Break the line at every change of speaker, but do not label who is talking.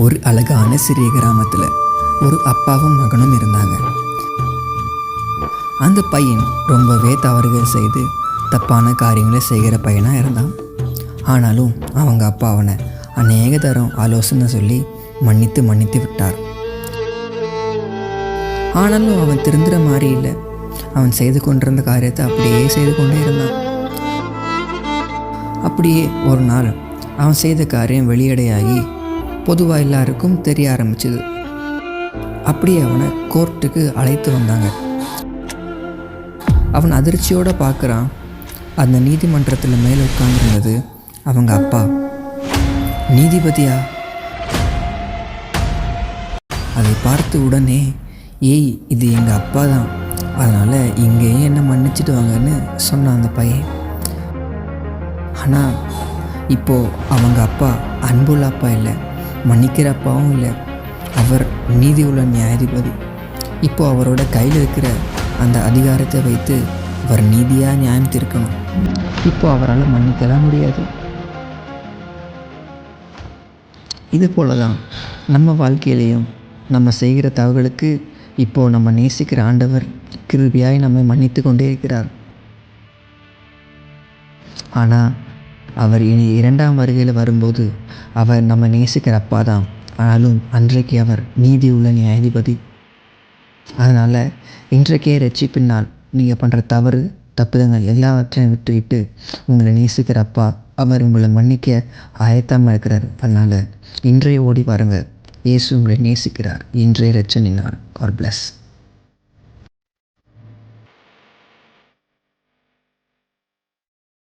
ஒரு அழகான சிறிய கிராமத்தில் ஒரு அப்பாவும் மகனும் இருந்தாங்க. அந்த பையன் ரொம்பவே தவறுகள் செய்து தப்பான காரியங்களை செய்கிற பையனாக இருந்தான். ஆனாலும் அவங்க அப்பா அவனை அநேக தரம் ஆலோசனை சொல்லி மன்னித்து விட்டார். ஆனாலும் அவன் திருந்துற மாதிரி இல்லை. அவன் செய்து கொண்டிருந்த காரியத்தை அப்படியே செய்து கொண்டே இருந்தான். அப்படியே ஒரு நாள் அவன் செய்த காரியம் வெளியடையாகி பொதுவாக எல்லாருக்கும் தெரிய ஆரம்பிச்சுது. அப்படியே அவனை கோர்ட்டுக்கு அழைத்து வந்தாங்க. அவன் அதிர்ச்சியோடு பார்க்குறான். அந்த நீதிமன்றத்தில் மேலே உட்கார்ந்துருந்தது அவங்க அப்பா. நீதிபதியா? அதை பார்த்து உடனே, ஏய், இது எங்கள் அப்பா தான், அதனால் இங்கேயும் என்ன மன்னிச்சிட்டு வாங்கன்னு சொன்னான் அந்த பையன். ஆனால் இப்போது அவங்க அப்பா அன்புள்ள அப்பா இல்லை, மன்னிக்கிற அப்பாவும் இல்லை. அவர் நீதி உள்ள நியாயாதிபதி. இப்போது அவரோட கையில் இருக்கிற அந்த அதிகாரத்தை வைத்து அவர் நீதியாக நியாயம் தீர்க்கணும். இப்போது அவரால் மன்னிக்கலாம் முடியாது. இது போல தான் நம்ம வாழ்க்கையிலையும் நம்ம செய்கிற தவறுகளுக்கு இப்போது நம்ம நேசிக்கிற ஆண்டவர் கிருபையாய் நம்மை மன்னித்து கொண்டே இருக்கிறார். ஆனால் அவர் இனி 2ஆம் வருகையில் வரும்போது அவர் நம்ம நேசிக்கிற அப்பா தான். ஆனாலும் அன்றைக்கு அவர் நீதி உள்ள நியாயாதிபதி. அதனால் இன்றைக்கே ரட்சிப்பினால் நீங்கள் பண்ணுற தப்புதங்கள் எல்லாவற்றையும் விட்டுவிட்டு உங்களை நேசிக்கிற அப்பா அவர் உங்களை மன்னிக்க ஆயத்தமாக இருக்கிறார். அதனால் இன்றைய ஓடி பாருங்கள். இயேசு உங்களை நேசிக்கிறார். இன்றைய ரட்சணினார். God bless.